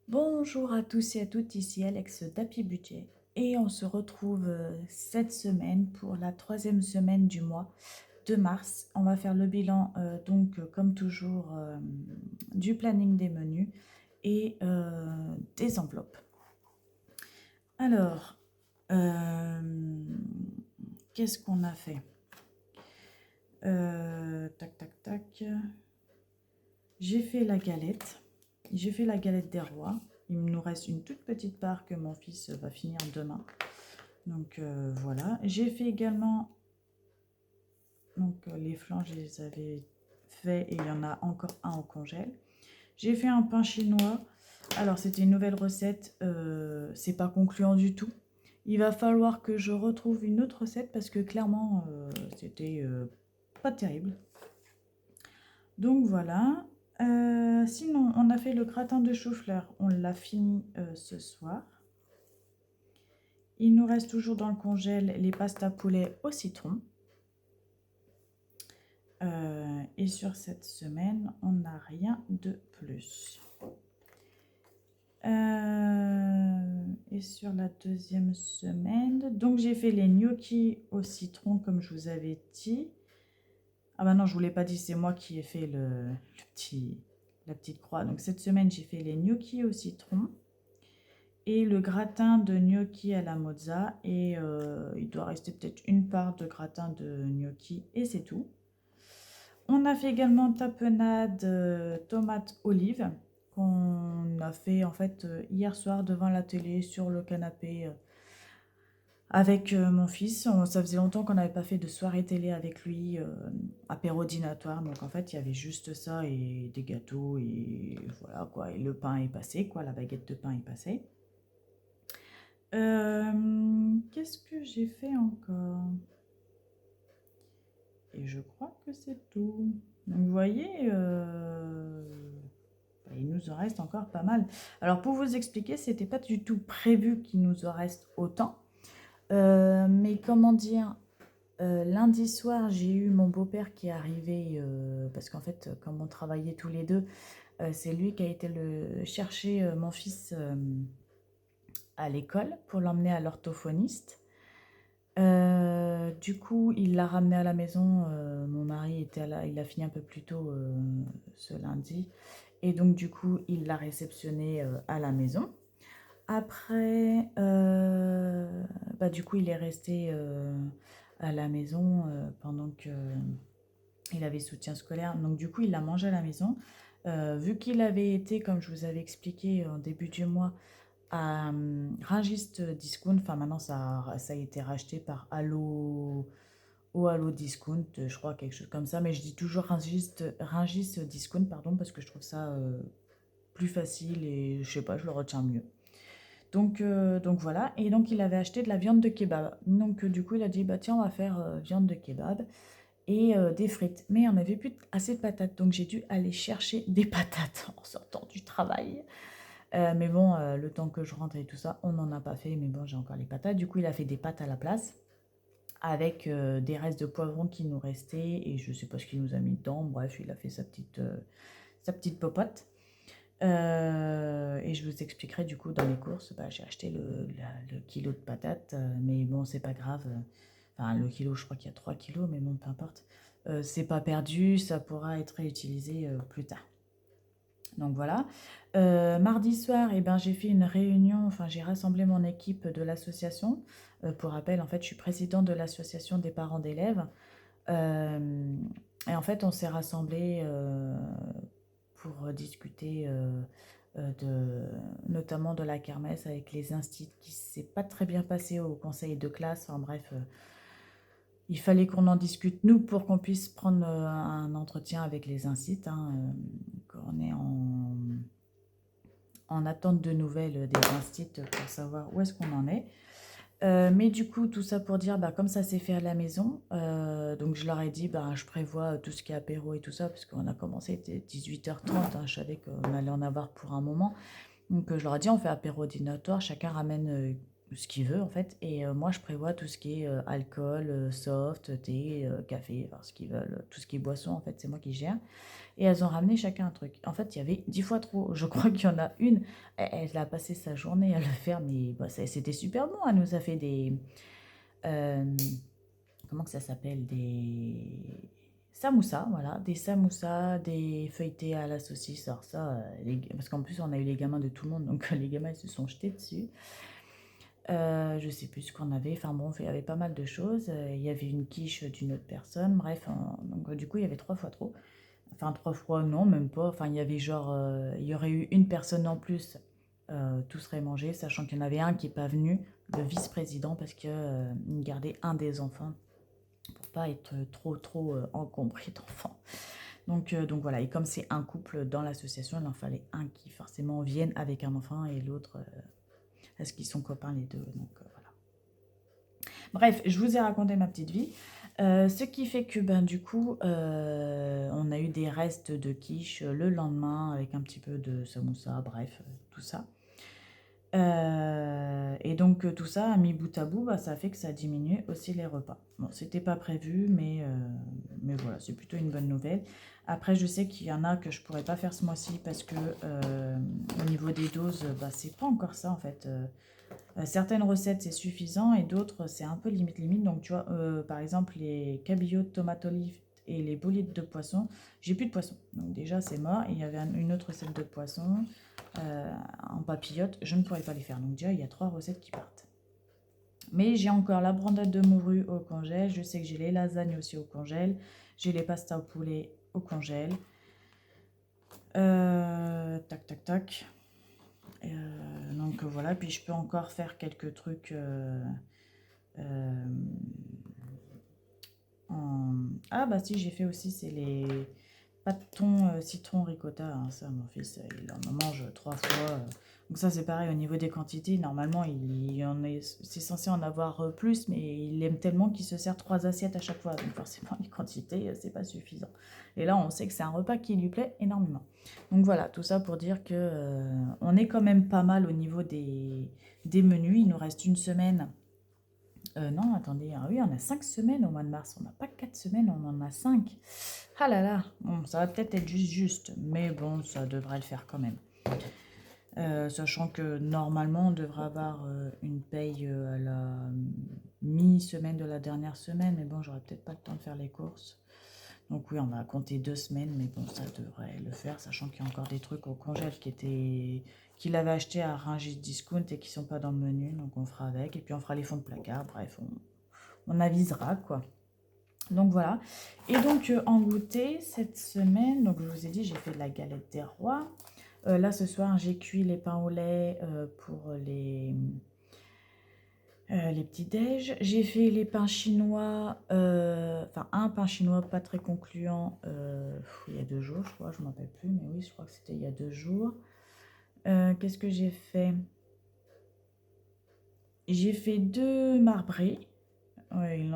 Bonjour à tous et à toutes, ici Alex d'Happy Budget et on se retrouve cette semaine pour la troisième semaine du mois de mars. On va faire le bilan comme toujours du planning des menus et des enveloppes. Alors, qu'est-ce qu'on a fait? Tac, tac, tac. J'ai fait la galette. J'ai fait la galette des rois. Il nous reste une toute petite part que mon fils va finir demain. Donc voilà. J'ai fait également les flancs, je les avais fait et il y en a encore un au congèle. J'ai fait un pain chinois. Alors c'était une nouvelle recette. C'est pas concluant du tout. Il va falloir que je retrouve une autre recette parce que clairement c'était pas terrible. Donc voilà. Sinon, on a fait le gratin de chou-fleur. On l'a fini ce soir. Il nous reste toujours dans le congèle les pastas poulet au citron. Et sur cette semaine, on n'a rien de plus. Et sur la deuxième semaine, donc j'ai fait les gnocchis au citron comme je vous avais dit. Ah bah non, je vous l'ai pas dit, c'est moi qui ai fait la petite croix. Donc cette semaine, j'ai fait les gnocchis au citron et le gratin de gnocchi à la mozza. Et il doit rester peut-être une part de gratin de gnocchi et c'est tout. On a fait également tapenade tomate olive qu'on a fait en fait hier soir devant la télé sur le canapé avec mon fils. Ça faisait longtemps qu'on n'avait pas fait de soirée télé avec lui, apéro dînatoire. Donc en fait, il y avait juste ça et des gâteaux et voilà quoi. Et le pain est passé, quoi. La baguette de pain est passée. Qu'est-ce que j'ai fait encore? Et je crois que c'est tout. Donc vous voyez, il nous en reste encore pas mal. Alors pour vous expliquer, c'était pas du tout prévu qu'il nous en reste autant. Mais comment dire, lundi soir, j'ai eu mon beau-père qui est arrivé, parce qu'en fait, comme on travaillait tous les deux, c'est lui qui a été chercher mon fils à l'école pour l'emmener à l'orthophoniste. Du coup, il l'a ramené à la maison. Mon mari était là, il a fini un peu plus tôt ce lundi. Et donc, du coup, il l'a réceptionné à la maison. Après, du coup, il est resté à la maison pendant que il avait soutien scolaire. Donc, du coup, il l'a mangé à la maison. Vu qu'il avait été, comme je vous avais expliqué en début du mois, à Rungis Discount, enfin maintenant ça a été racheté par Allo, au Allo Discount, je crois, quelque chose comme ça, mais je dis toujours Rungis Discount, pardon, parce que je trouve ça plus facile et je sais pas, je le retiens mieux. Donc voilà, et donc il avait acheté de la viande de kebab. Donc du coup il a dit, bah tiens, on va faire viande de kebab et des frites. Mais on n'avait plus assez de patates, donc j'ai dû aller chercher des patates en sortant du travail. Mais bon, le temps que je rentre et tout ça, on n'en a pas fait, mais bon, j'ai encore les patates. Du coup, il a fait des pâtes à la place avec des restes de poivrons qui nous restaient et je sais pas ce qu'il nous a mis dedans. Bref, il a fait sa petite popote. Et je vous expliquerai du coup dans les courses, j'ai acheté le kilo de patates, mais bon, c'est pas grave. Enfin, le kilo, je crois qu'il y a 3 kilos, mais bon, peu importe. C'est pas perdu, ça pourra être réutilisé plus tard. Donc voilà. Mardi soir, eh ben, j'ai fait une réunion, enfin j'ai rassemblé mon équipe de l'association. Pour rappel, en fait, je suis présidente de l'association des parents d'élèves. Euh, et en fait, on s'est rassemblés pour discuter notamment de la kermesse avec les instits qui ne s'est pas très bien passé au conseil de classe. Enfin bref, il fallait qu'on en discute, nous, pour qu'on puisse prendre un entretien avec les instits. On est en attente de nouvelles des instits pour savoir où est-ce qu'on en est. Mais du coup, tout ça pour dire, comme ça s'est fait à la maison, donc je leur ai dit, je prévois tout ce qui est apéro et tout ça, parce qu'on a commencé, il était 18h30, je savais qu'on allait en avoir pour un moment. Donc je leur ai dit, on fait apéro dînatoire, chacun ramène ce qu'il veut en fait. Et moi, je prévois tout ce qui est alcool, soft, thé, café, enfin, ce qu'ils veulent, tout ce qui est boisson en fait, c'est moi qui gère. Et elles ont ramené chacun un truc. En fait, il y avait 10 fois trop. Je crois qu'il y en a une, elle a passé sa journée à le faire, mais bah, c'était super bon. Elle nous a fait des... euh, comment que ça s'appelle? Des samoussas, voilà. Des samoussas, des feuilletés à la saucisse. Alors ça, parce qu'en plus, on a eu les gamins de tout le monde, donc les gamins, ils se sont jetés dessus. Je sais plus ce qu'on avait. Enfin bon, il y avait pas mal de choses. Il y avait une quiche d'une autre personne. Bref, donc du coup, il y avait 3 fois trop. Enfin, 3 fois, non, même pas. Enfin, il y avait genre, il y aurait eu une personne en plus, tout serait mangé, sachant qu'il y en avait un qui n'est pas venu, le vice-président, parce que il gardait un des enfants pour pas être trop encombré d'enfants. Donc voilà, et comme c'est un couple dans l'association, il en fallait un qui forcément vienne avec un enfant et l'autre, parce qu'ils sont copains les deux. Donc voilà. Bref, je vous ai raconté ma petite vie. Ce qui fait que ben, du coup, on a eu des restes de quiche le lendemain avec un petit peu de samoussa, bref, tout ça. Et donc tout ça, mis bout à bout, bah, ça fait que ça a diminué aussi les repas. Bon, c'était pas prévu, mais voilà, c'est plutôt une bonne nouvelle. Après, je sais qu'il y en a que je pourrais pas faire ce mois-ci parce que au niveau des doses, bah, c'est pas encore ça en fait. Certaines recettes, c'est suffisant et d'autres, c'est un peu limite limite. Donc, tu vois, par exemple, les cabillaud de tomate olive et les bolites de poisson, j'ai plus de poisson. Donc déjà, c'est mort. Et il y avait une autre recette de poisson en papillote. Je ne pourrais pas les faire. Donc déjà, il y a 3 recettes qui partent. Mais j'ai encore la brandade de morue au congèle. Je sais que j'ai les lasagnes aussi au congèle. J'ai les pastas au poulet au congèle. Tac, tac, tac. Donc voilà, puis je peux encore faire quelques trucs euh, Ah bah si, j'ai fait aussi, c'est les pâtons citron ricotta, hein. Ça, mon fils, il en mange 3 fois. Donc ça, c'est pareil, au niveau des quantités, normalement, c'est censé en avoir plus, mais il aime tellement qu'il se sert 3 assiettes à chaque fois. Donc forcément, les quantités, c'est pas suffisant. Et là, on sait que c'est un repas qui lui plaît énormément. Donc voilà, tout ça pour dire que on est quand même pas mal au niveau des menus. Il nous reste une semaine. Non, attendez, ah oui, on a 5 semaines au mois de mars. On n'a pas 4 semaines, on en a 5. Ah là là, bon, ça va peut-être être juste, mais bon, ça devrait le faire quand même. Sachant que normalement, on devrait avoir une paye à la mi-semaine de la dernière semaine, mais bon, j'aurais peut-être pas le temps de faire les courses. Donc oui, on va compter 2 semaines, mais bon, ça devrait le faire, sachant qu'il y a encore des trucs au congèle qu'il avait acheté à Rungis Discount et qui sont pas dans le menu, donc on fera avec. Et puis on fera les fonds de placard, bref, on avisera, quoi. Donc voilà. Et donc en goûter cette semaine, donc je vous ai dit, j'ai fait de la galette des rois. Là ce soir, j'ai cuit les pains au lait pour les petits déj. J'ai fait les pains chinois, enfin un pain chinois pas très concluant il y a 2 jours, je crois, je ne m'en rappelle plus, mais oui, je crois que c'était il y a 2 jours. Qu'est-ce que j'ai fait? J'ai fait 2 marbrés. Ouais,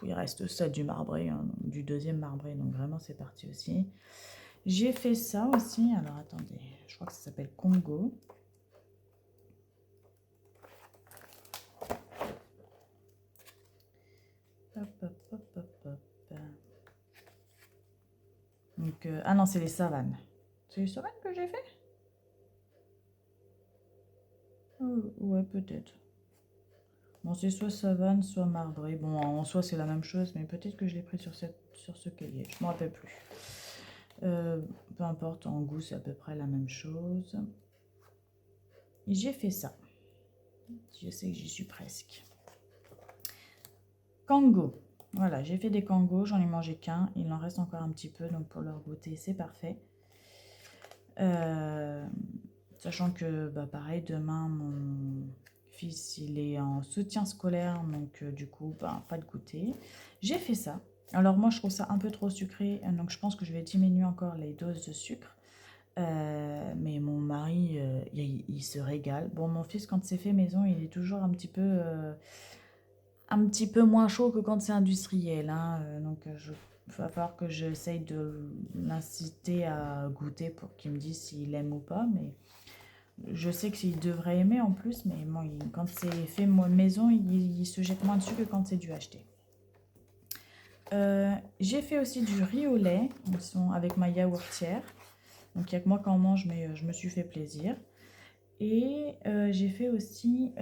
il reste ça du marbré, hein, du deuxième marbré, donc vraiment c'est parti aussi. J'ai fait ça aussi, alors attendez, je crois que ça s'appelle Congo. Hop, hop, hop, hop, hop. Donc, ah non, c'est les savanes. C'est les savanes que j'ai fait? Ouais, peut-être. Bon, c'est soit savane, soit marbré. Bon, en soi, c'est la même chose, mais peut-être que je l'ai pris sur ce cahier. Je ne me rappelle plus. Peu importe, en goût, c'est à peu près la même chose. Et j'ai fait ça. Je sais que j'y suis presque. Kango. Voilà, j'ai fait des kangos, j'en ai mangé qu'un. Il en reste encore un petit peu, donc pour leur goûter, c'est parfait. Sachant que, bah, pareil, demain, mon fils, il est en soutien scolaire, donc du coup, bah, pas de goûter. J'ai fait ça. Alors moi, je trouve ça un peu trop sucré, donc je pense que je vais diminuer encore les doses de sucre. Mais mon mari, il se régale. Bon, mon fils, quand c'est fait maison, il est toujours un petit peu moins chaud que quand c'est industriel, hein. Donc, il va falloir que j'essaye de l'inciter à goûter pour qu'il me dise s'il aime ou pas. Mais je sais qu'il devrait aimer en plus, mais bon, quand c'est fait maison, il se jette moins dessus que quand c'est dû acheter. J'ai fait aussi du riz au lait, ils sont avec ma yaourtière. Donc il n'y a que moi qui en mange, mais je me suis fait plaisir. Et j'ai fait aussi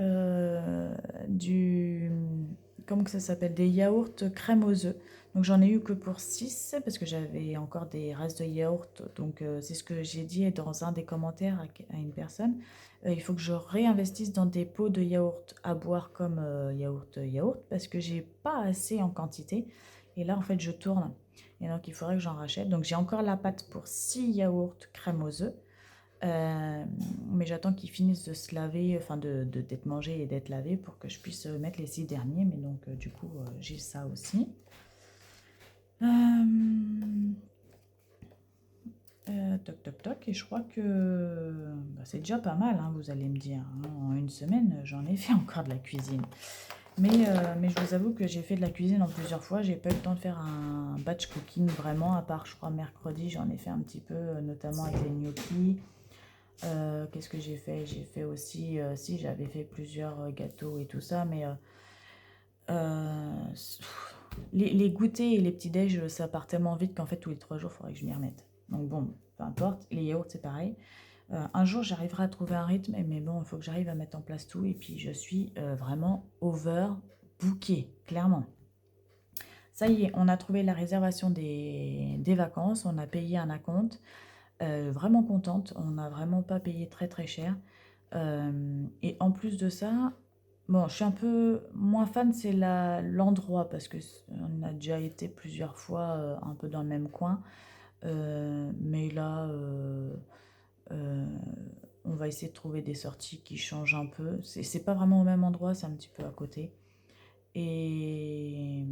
comment que ça s'appelle? Des yaourts crème aux œufs. Donc j'en ai eu que pour 6 parce que j'avais encore des restes de yaourt. Donc c'est ce que j'ai dit dans un des commentaires à une personne. Il faut que je réinvestisse dans des pots de yaourt à boire comme yaourt parce que j'ai pas assez en quantité. Et là en fait je tourne. Et donc il faudrait que j'en rachète. Donc j'ai encore la pâte pour 6 yaourts crème aux œufs. Mais j'attends qu'ils finissent de se laver, enfin d'être mangés et d'être lavés pour que je puisse mettre les 6 derniers. Mais donc du coup j'ai ça aussi. Toc toc toc. Et je crois que bah, c'est déjà pas mal, hein, vous allez me dire, hein. En une semaine j'en ai fait encore de la cuisine. Mais je vous avoue que j'ai fait de la cuisine en plusieurs fois. J'ai pas eu le temps de faire un batch cooking vraiment, à part je crois mercredi j'en ai fait un petit peu, notamment avec les gnocchis. Qu'est-ce que j'ai fait? J'ai fait aussi, si j'avais fait plusieurs gâteaux et tout ça, mais les goûters et les petits déj, ça part tellement vite qu'en fait tous les 3 jours, il faudrait que je m'y remette. Donc bon, peu importe. Les yaourts, c'est pareil. Un jour, j'arriverai à trouver un rythme, mais bon, il faut que j'arrive à mettre en place tout. Et puis, je suis vraiment overbookée, clairement. Ça y est, on a trouvé la réservation des vacances, on a payé un acompte. Vraiment contente, on n'a vraiment pas payé très très cher. Et en plus de ça, bon, je suis un peu moins fan, c'est l'endroit, parce que on a déjà été plusieurs fois un peu dans le même coin. Mais là, euh, on va essayer de trouver des sorties qui changent un peu. C'est pas vraiment au même endroit, c'est un petit peu à côté. Et,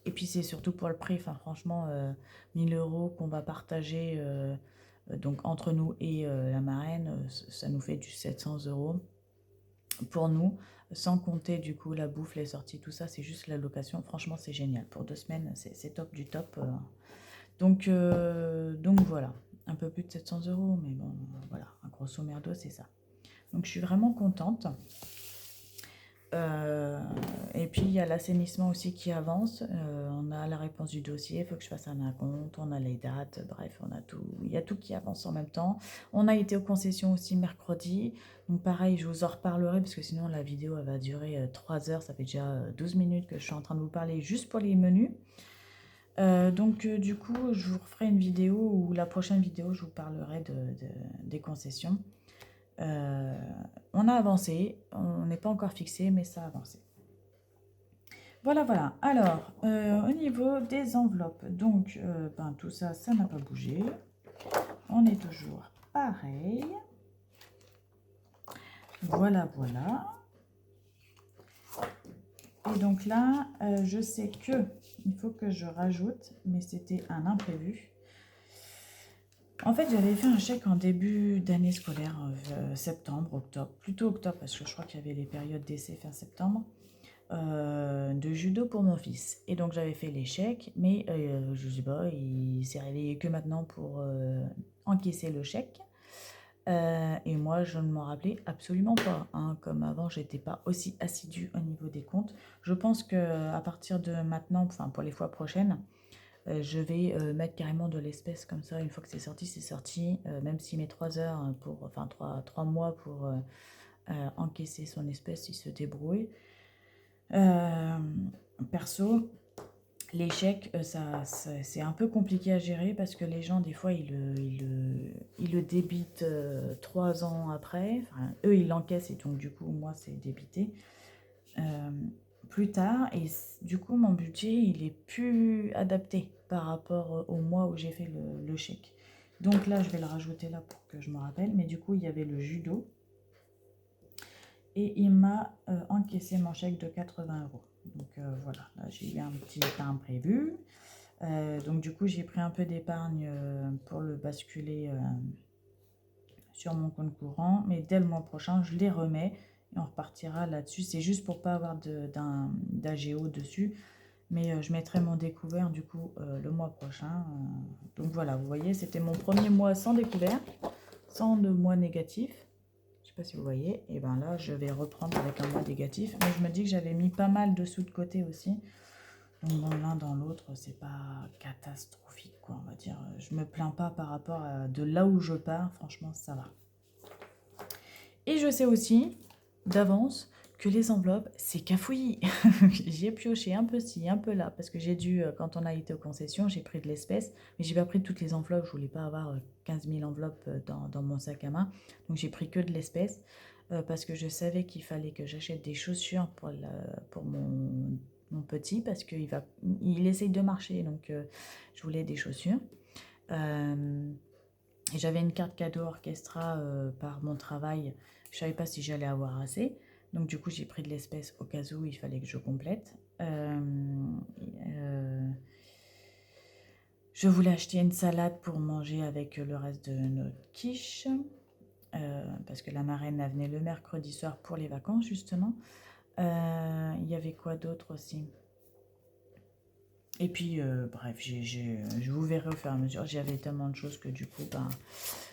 et puis c'est surtout pour le prix, enfin franchement, 1000 euros qu'on va partager donc entre nous et la marraine, ça nous fait du 700 euros pour nous, sans compter du coup la bouffe, les sorties, tout ça, c'est juste la location. Franchement, c'est génial. Pour 2 semaines, c'est top du top. Donc voilà, un peu plus de 700 euros, mais bon, voilà, grosso merdo, c'est ça. Donc je suis vraiment contente. Et puis il y a l'assainissement aussi qui avance. On a la réponse du dossier, il faut que je fasse un acompte, on a les dates, bref, on a tout. Il y a tout qui avance en même temps. On a été aux concessions aussi mercredi. Donc pareil, je vous en reparlerai parce que sinon la vidéo elle va durer 3 heures. Ça fait déjà 12 minutes que je suis en train de vous parler juste pour les menus. Donc du coup, je vous referai une vidéo ou la prochaine vidéo, je vous parlerai des concessions. On a avancé, on n'est pas encore fixé, mais ça a avancé. Voilà, voilà. Alors, au niveau des enveloppes, donc ben, tout ça, ça n'a pas bougé. On est toujours pareil. Voilà, voilà. Et donc là, je sais que il faut que je rajoute, mais c'était un imprévu. En fait, j'avais fait un chèque en début d'année scolaire, septembre, octobre, plutôt octobre, parce que je crois qu'il y avait les périodes d'essai fin septembre, de judo pour mon fils. Et donc j'avais fait les chèques, mais je sais pas, il s'est réveillé que maintenant pour encaisser le chèque. Et moi, je ne m'en rappelais absolument pas, hein. Comme avant, j'étais pas aussi assidue au niveau des comptes. Je pense que à partir de maintenant, enfin pour les fois prochaines, je vais mettre carrément de l'espèce comme ça. Une fois que c'est sorti, c'est sorti. Même s'il met 3 heures enfin 3 mois pour encaisser son espèce, il se débrouille. Euh, Perso, les chèques, c'est un peu compliqué à gérer parce que les gens, des fois, ils le débitent 3 ans après. Enfin, eux, ils l'encaissent et donc, du coup, moi, c'est débité euh, plus tard. Et du coup, mon budget, il est plus adapté par rapport au mois où j'ai fait le chèque. Donc là, je vais le rajouter là pour que je me rappelle. Mais du coup, il y avait le judo. Et il m'a encaissé mon chèque de 80 euros. Donc voilà, là j'ai eu un petit imprévu. Donc du coup, j'ai pris un peu d'épargne pour le basculer sur mon compte courant. Mais dès le mois prochain, je les remets et on repartira là-dessus. C'est juste pour pas avoir d'AGO dessus. Mais je mettrai mon découvert du coup le mois prochain. Donc voilà, vous voyez, c'était mon premier mois sans découvert, sans de mois négatif. pas si vous voyez. Et ben là, je vais reprendre avec un mois négatif. Mais je me dis que j'avais mis pas mal de sous de côté aussi. Donc dans l'un dans l'autre, c'est pas catastrophique, quoi, on va dire. Je me plains pas par rapport à de là où je pars. Franchement, ça va. Et je sais aussi d'avance que les enveloppes, c'est cafouillis. J'ai pioché un peu ci, un peu là, parce que j'ai dû, quand on a été aux concessions, j'ai pris de l'espèce, mais j'ai pas pris toutes les enveloppes. Je voulais pas avoir 15 000 enveloppes dans mon sac à main. Donc j'ai pris que de l'espèce, parce que je savais qu'il fallait que j'achète des chaussures pour mon petit, parce il essaye de marcher, donc je voulais des chaussures. Et j'avais une carte cadeau orchestra par mon travail. Je savais pas si j'allais avoir assez. Donc du coup, j'ai pris de l'espèce au cas où il fallait que je complète. Je voulais acheter une salade pour manger avec le reste de notre quiche. Parce que la marraine elle venait le mercredi soir pour les vacances, justement. Il y avait quoi d'autre aussi? Et puis, bref, je vous verrai au fur et à mesure. J'avais tellement de choses que du coup,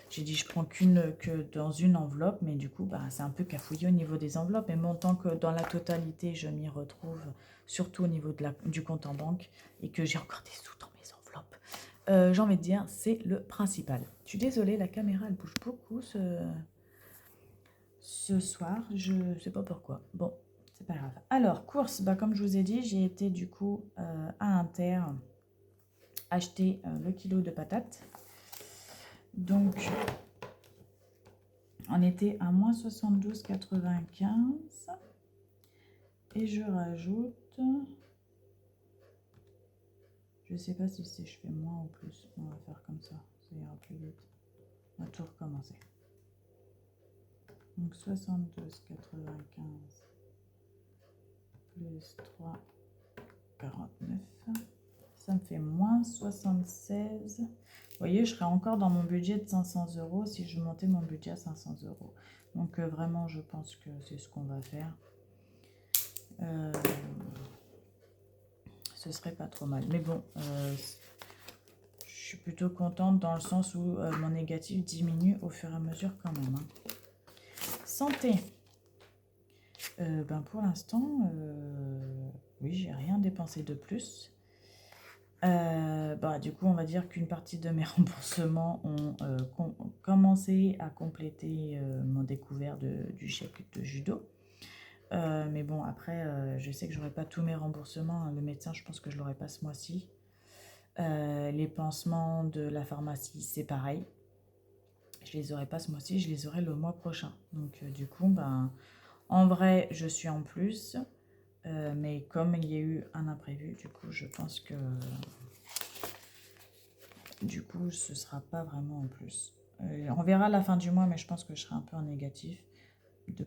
j'ai dit je prends que dans une enveloppe, mais du coup, c'est un peu cafouillé au niveau des enveloppes. Mais bon, tant que dans la totalité, je m'y retrouve, surtout au niveau du compte en banque, et que j'ai encore des sous dans mes enveloppes, j'ai envie de dire, c'est le principal. Je suis désolée, la caméra, elle bouge beaucoup ce soir. Je ne sais pas pourquoi. Bon, c'est pas grave. Alors, course, comme je vous ai dit, j'ai été du coup à Inter acheter le kilo de patates. Donc, on était à moins 72,95. Et je rajoute... Je sais pas si je fais moins ou plus. On va faire comme ça. Ça ira plus vite. On va tout recommencer. Donc 72,95 plus 3,49. Ça me fait moins 76. Vous voyez, je serais encore dans mon budget de 500 € si je montais mon budget à 500 €. Donc vraiment, je pense que c'est ce qu'on va faire. Ce serait pas trop mal. Mais bon, je suis plutôt contente dans le sens où mon négatif diminue au fur et à mesure quand même. Hein. Santé. Pour l'instant, oui, j'ai rien dépensé de plus. Du coup, on va dire qu'une partie de mes remboursements ont commencé à compléter mon découvert du chèque de judo. Mais bon, après, je sais que j'aurai pas tous mes remboursements. Le médecin, je pense que je l'aurai pas ce mois-ci. Les pansements de la pharmacie, c'est pareil. Je les aurai pas ce mois-ci, je les aurai le mois prochain. Donc, du coup, en vrai, je suis en plus. Mais comme il y a eu un imprévu, du coup, je pense que ce sera pas vraiment en plus. On verra à la fin du mois, mais je pense que je serai un peu en négatif.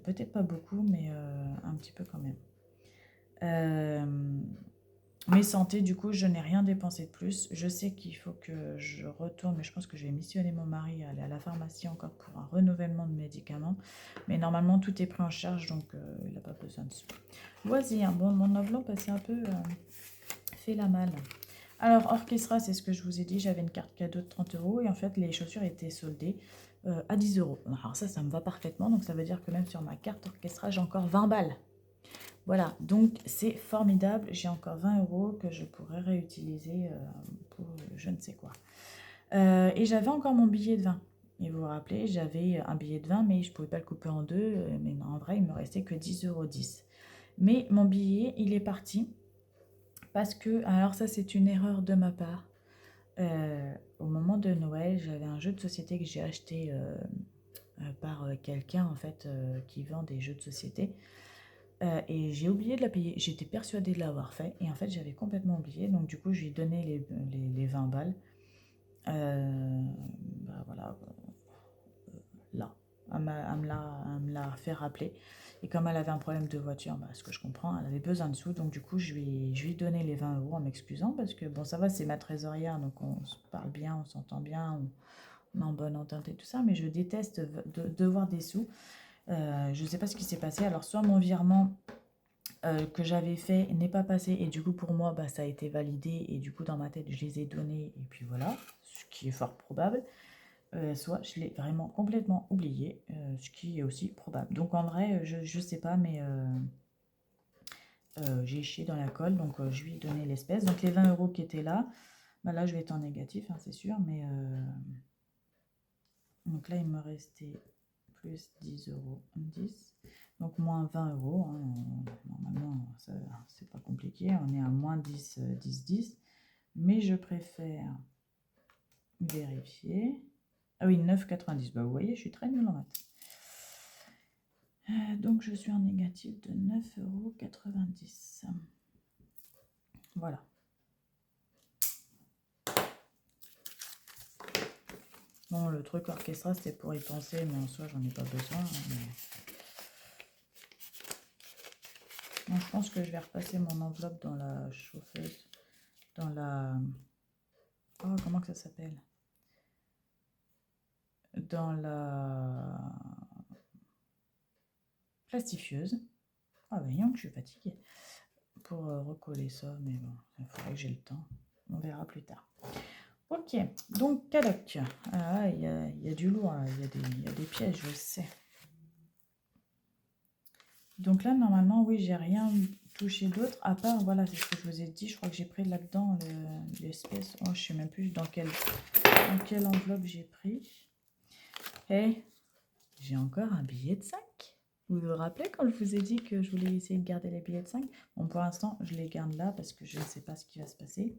Peut-être pas beaucoup, mais un petit peu quand même. Mes santé, du coup, je n'ai rien dépensé de plus. Je sais qu'il faut que je retourne, mais je pense que je vais missionner mon mari à aller à la pharmacie encore pour un renouvellement de médicaments. Mais normalement, tout est pris en charge, donc il n'a pas besoin de sous. Loisirs. Bon, mon enveloppe, elle s'est un peu fait la malle. Alors, Orchestra, c'est ce que je vous ai dit. J'avais une carte cadeau de 30 € et en fait, les chaussures étaient soldées à 10 €. Alors ça me va parfaitement. Donc, ça veut dire que même sur ma carte Orchestra, j'ai encore 20 balles. Voilà, donc c'est formidable. J'ai encore 20 € que je pourrais réutiliser pour je ne sais quoi. Et j'avais encore mon billet de 20. Et vous vous rappelez, j'avais un billet de 20, mais je ne pouvais pas le couper en deux. Mais non, en vrai, il me restait que 10,10 €. Mais mon billet, il est parti. Parce que, alors ça, c'est une erreur de ma part. Au moment de Noël, j'avais un jeu de société que j'ai acheté par quelqu'un, en fait, qui vend des jeux de société. Et j'ai oublié de la payer. J'étais persuadée de l'avoir fait. Et en fait, j'avais complètement oublié. Donc, du coup, je lui ai donné les 20 balles. Voilà. Là. Elle me l'a fait rappeler. Et comme elle avait un problème de voiture, ce que je comprends, elle avait besoin de sous. Donc, du coup, je lui ai donné les 20 € en m'excusant. Parce que, bon, ça va, c'est ma trésorière. Donc, on se parle bien, on s'entend bien. On est en bonne entente et tout ça. Mais je déteste devoir des sous. Je ne sais pas ce qui s'est passé. Alors, soit mon virement que j'avais fait n'est pas passé et du coup pour moi ça a été validé et du coup dans ma tête je les ai donnés et puis voilà, ce qui est fort probable. soit je l'ai vraiment complètement oublié, ce qui est aussi probable. Donc en vrai, je sais pas, mais j'ai chié dans la colle, donc je lui ai donné l'espèce. Donc les 20 € qui étaient là, bah là je vais être en négatif, hein, c'est sûr, mais donc là il me restait plus 10 €, 10, donc moins 20 €, hein, normalement ça c'est pas compliqué, on est à moins 10, 10, 10, mais je préfère vérifier. Ah oui, 9,90, bah vous voyez, je suis très nulle en maths. Donc je suis en négatif de 9,90 €. Voilà. Bon, le truc orchestra, c'était pour y penser, mais en soi, j'en ai pas besoin, hein, non, je pense que je vais repasser mon enveloppe dans la chauffeuse, dans la... Oh, comment que ça s'appelle? Dans la plastifieuse. Ah, voyons que je suis fatiguée. Pour recoller ça, mais bon, il faudrait que j'ai le temps. On verra plus tard. Ok, donc cadoc. Ah, il y a du lourd, il y a des pièges, je sais. Donc là, normalement, oui, j'ai rien touché d'autre, à part, voilà, c'est ce que je vous ai dit, je crois que j'ai pris là-dedans l'espèce, oh, je sais même plus dans quelle enveloppe j'ai pris. Et j'ai encore un billet de 5. Vous vous rappelez quand je vous ai dit que je voulais essayer de garder les billets de 5? Bon, pour l'instant, je les garde là parce que je ne sais pas ce qui va se passer.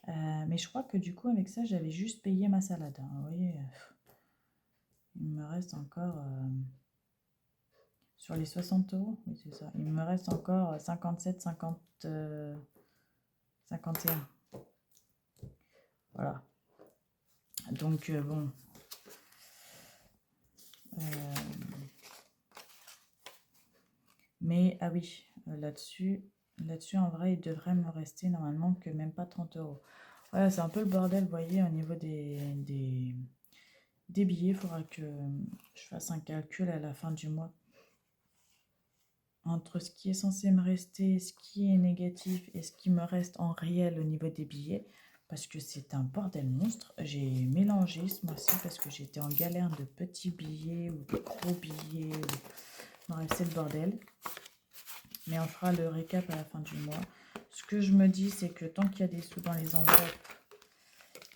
Mais je crois que du coup, avec ça, j'avais juste payé ma salade, hein. Vous voyez, il me reste encore... sur les 60 €, oui, c'est ça. Il me reste encore 57, 50, 51. Voilà. Donc, bon. Mais, ah oui, là-dessus, en vrai, il devrait me rester normalement que même pas 30 €. Voilà, c'est un peu le bordel, vous voyez, au niveau des billets. Il faudra que je fasse un calcul à la fin du mois entre ce qui est censé me rester, ce qui est négatif et ce qui me reste en réel au niveau des billets, parce que c'est un bordel monstre. J'ai mélangé ce mois-ci parce que j'étais en galère de petits billets ou de gros billets. Bref, c'est le bordel. Mais on fera le récap à la fin du mois. Ce que je me dis, c'est que tant qu'il y a des sous dans les enveloppes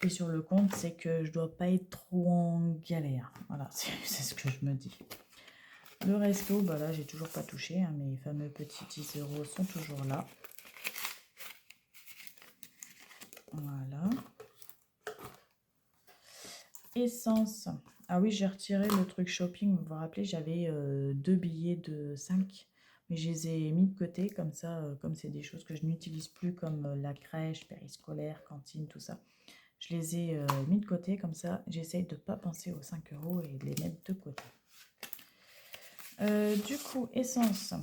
et sur le compte, c'est que je dois pas être trop en galère. Voilà, c'est ce que je me dis. Le resto, bah là, j'ai toujours pas touché, hein, mes fameux petits 10 € sont toujours là. Voilà. Essence. Ah oui, j'ai retiré le truc shopping. Vous vous rappelez, j'avais 2 billets de 5, mais je les ai mis de côté, comme ça, comme c'est des choses que je n'utilise plus, comme la crèche, périscolaire, cantine, tout ça. Je les ai mis de côté, comme ça, j'essaye de ne pas penser aux 5 € et de les mettre de côté. Du coup, essence.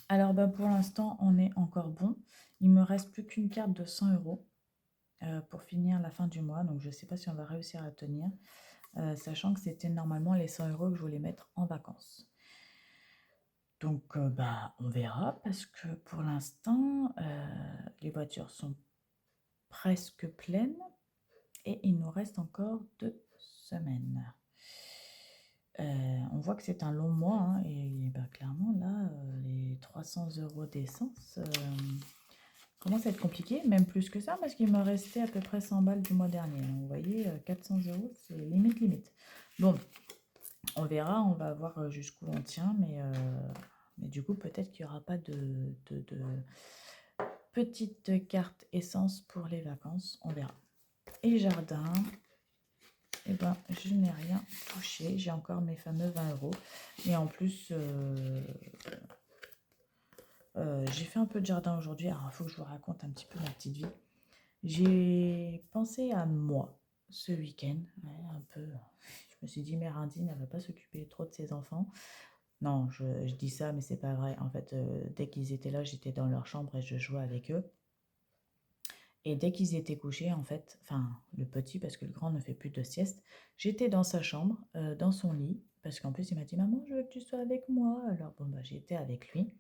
Alors, bah, pour l'instant, on est encore bon. Il me reste plus qu'une carte de 100 € pour finir la fin du mois. Donc, je ne sais pas si on va réussir à tenir, sachant que c'était normalement les 100 € que je voulais mettre en vacances. Donc, bah, on verra, parce que pour l'instant, les voitures sont presque pleines et il nous reste encore 2 semaines. On voit que c'est un long mois, hein, et bah, clairement là, les 300 € d'essence commencent à être compliqués, même plus que ça, parce qu'il me restait à peu près 100 balles du mois dernier. Donc, vous voyez, 400 €, c'est limite. Bon, on verra, on va voir jusqu'où on tient, mais du coup, peut-être qu'il n'y aura pas de petite carte essence pour les vacances, on verra. Et jardin, eh ben, je n'ai rien touché. J'ai encore mes fameux 20 €. Et en plus, j'ai fait un peu de jardin aujourd'hui. Alors, il faut que je vous raconte un petit peu ma petite vie. J'ai pensé à moi ce week-end. Ouais, un peu. Je me suis dit, Mérindine, elle ne va pas s'occuper trop de ses enfants. Non, je dis ça, mais c'est pas vrai. En fait, dès qu'ils étaient là, j'étais dans leur chambre et je jouais avec eux. Et dès qu'ils étaient couchés, en fait, enfin, le petit, parce que le grand ne fait plus de sieste, j'étais dans sa chambre, dans son lit, parce qu'en plus, il m'a dit, maman, je veux que tu sois avec moi. Alors, bon, bah, j'étais avec lui.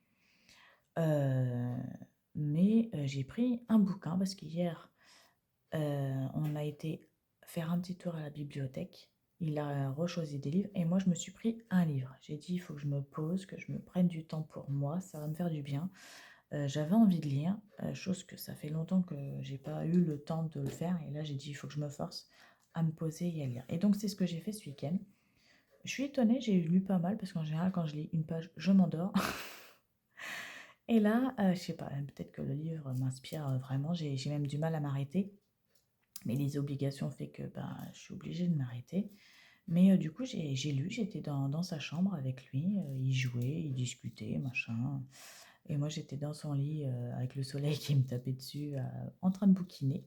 Mais j'ai pris un bouquin, parce qu'hier, on a été faire un petit tour à la bibliothèque. Il a rechoisi des livres et moi je me suis pris un livre. J'ai dit il faut que je me pose, que je me prenne du temps pour moi, ça va me faire du bien. J'avais envie de lire, chose que ça fait longtemps que j'ai pas eu le temps de le faire et là j'ai dit il faut que je me force à me poser et à lire. Et donc c'est ce que j'ai fait ce week-end. Je suis étonnée, j'ai lu pas mal parce qu'en général quand je lis une page, je m'endors. Et là, je sais pas, peut-être que le livre m'inspire vraiment, j'ai même du mal à m'arrêter. Mais les obligations fait que ben, je suis obligée de m'arrêter. Mais du coup, j'ai lu, j'étais dans sa chambre avec lui, il jouait, il discutait, machin. Et moi, j'étais dans son lit avec le soleil qui me tapait dessus, en train de bouquiner.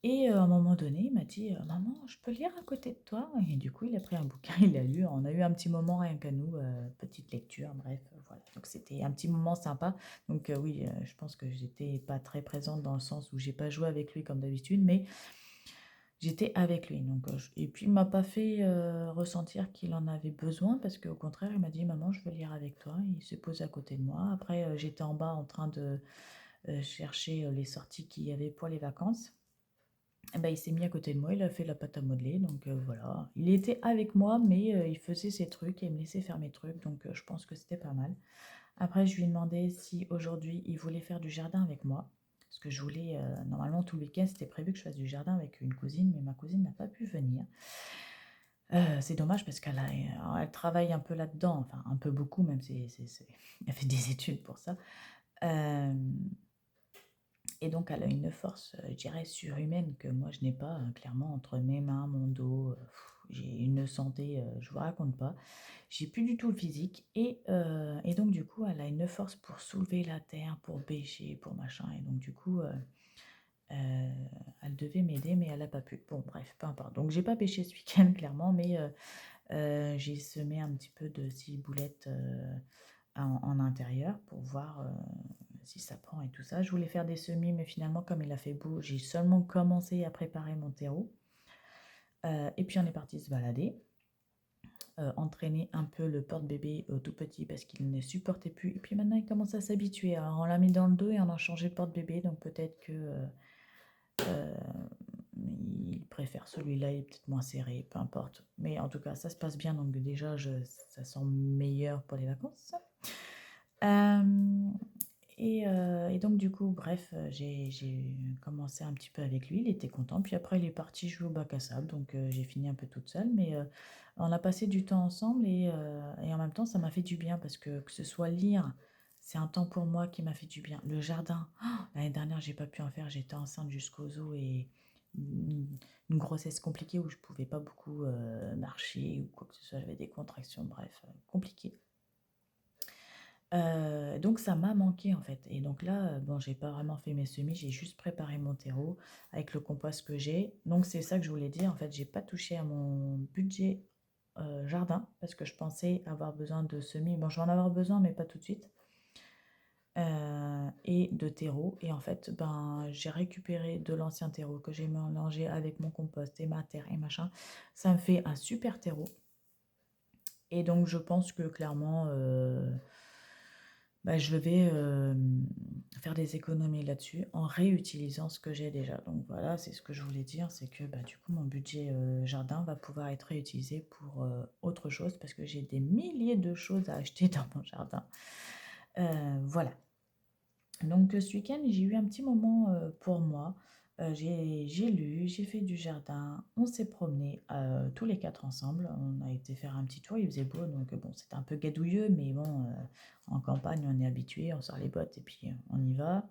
Et à un moment donné, il m'a dit Maman, je peux lire à côté de toi? Et du coup, il a pris un bouquin, il l'a lu. On a eu un petit moment rien qu'à nous, petite lecture, bref, voilà. Donc c'était un petit moment sympa. Donc oui, je pense que j'étais pas très présente dans le sens où j'ai pas joué avec lui comme d'habitude, mais j'étais avec lui. Donc, et puis, il m'a pas fait ressentir qu'il en avait besoin parce qu'au contraire, il m'a dit Maman, je veux lire avec toi. Il s'est posé à côté de moi. Après, j'étais en bas en train de chercher les sorties qu'il y avait pour les vacances. Et ben, il s'est mis à côté de moi, il a fait la pâte à modeler. Donc voilà. Il était avec moi, mais il faisait ses trucs et il me laissait faire mes trucs. Donc je pense que c'était pas mal. Après, je lui ai demandé si aujourd'hui il voulait faire du jardin avec moi. Parce que je voulais, normalement tout le week-end, c'était prévu que je fasse du jardin avec une cousine, mais ma cousine n'a pas pu venir. C'est dommage parce elle travaille un peu là-dedans, enfin un peu beaucoup, même si elle fait des études pour ça. Euh, et donc elle a une force, je dirais, surhumaine que moi je n'ai pas, clairement, entre mes mains, mon dos. J'ai une santé, je ne vous raconte pas. J'ai plus du tout le physique et donc du coup, elle a une force pour soulever la terre, pour bêcher, pour machin et donc du coup, elle devait m'aider mais elle a pas pu. Bon bref, peu importe. Donc j'ai pas pêché ce week-end clairement, mais j'ai semé un petit peu de ciboulettes, en intérieur pour voir, si ça prend et tout ça. Je voulais faire des semis mais finalement comme il a fait beau, j'ai seulement commencé à préparer mon terreau. Et puis on est parti se balader. Entraîner un peu le porte-bébé tout petit parce qu'il ne supportait plus. Et puis maintenant, il commence à s'habituer. Alors, on l'a mis dans le dos et on a changé de porte-bébé. Donc peut-être que euh, il préfère celui-là, il est peut-être moins serré, peu importe. Mais en tout cas, ça se passe bien. Donc déjà, ça sent meilleur pour les vacances. Euh, et donc du coup, bref, j'ai commencé un petit peu avec lui, il était content. Puis après, il est parti jouer au bac à sable, donc j'ai fini un peu toute seule. Mais on a passé du temps ensemble et en même temps, ça m'a fait du bien parce que ce soit lire, c'est un temps pour moi qui m'a fait du bien. Le jardin, l'année dernière, j'ai pas pu en faire, j'étais enceinte jusqu'aux os et une, une grossesse compliquée où je pouvais pas beaucoup marcher ou quoi que ce soit, j'avais des contractions, bref, compliqué. Donc ça m'a manqué en fait et donc là, bon j'ai pas vraiment fait mes semis, j'ai juste préparé mon terreau avec le compost que j'ai. Donc c'est ça que je voulais dire, en fait j'ai pas touché à mon budget, jardin parce que je pensais avoir besoin de semis. Bon je vais en avoir besoin mais pas tout de suite, et de terreau et en fait, ben, j'ai récupéré de l'ancien terreau que j'ai mélangé avec mon compost et ma terre et machin. Ça me fait un super terreau et donc je pense que clairement, bah, je vais faire des économies là-dessus en réutilisant ce que j'ai déjà. Donc voilà, c'est ce que je voulais dire, c'est que bah, du coup mon budget jardin va pouvoir être réutilisé pour autre chose parce que j'ai des milliers de choses à acheter dans mon jardin. Voilà. Donc ce week-end, j'ai eu un petit moment pour moi. J'ai lu, j'ai fait du jardin, on s'est promené tous les quatre ensemble. On a été faire un petit tour, il faisait beau, donc bon, c'était un peu gadouilleux, mais bon, en campagne, on est habitué, on sort les bottes et puis on y va.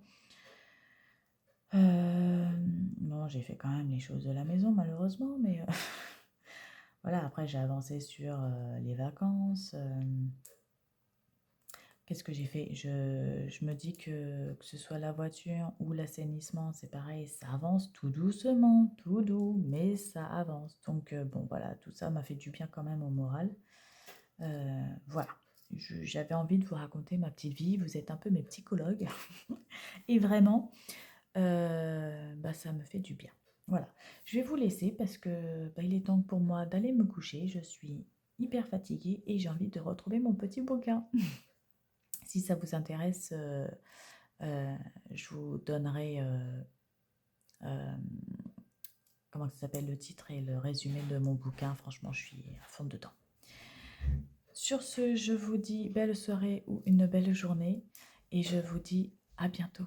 Bon, j'ai fait quand même les choses de la maison, malheureusement, mais voilà, après j'ai avancé sur les vacances. Qu'est-ce que j'ai fait? Je me dis que ce soit la voiture ou l'assainissement, c'est pareil, ça avance tout doucement, tout doux, mais ça avance. Donc bon, voilà, tout ça m'a fait du bien quand même au moral. Voilà, j'avais envie de vous raconter ma petite vie, vous êtes un peu mes psychologues. Et vraiment, bah, ça me fait du bien. Voilà, je vais vous laisser parce que bah, il est temps pour moi d'aller me coucher. Je suis hyper fatiguée et j'ai envie de retrouver mon petit bouquin. Si ça vous intéresse, je vous donnerai, euh, comment ça s'appelle, le titre et le résumé de mon bouquin. Franchement, je suis à fond dedans. Sur ce, je vous dis belle soirée ou une belle journée et je vous dis à bientôt.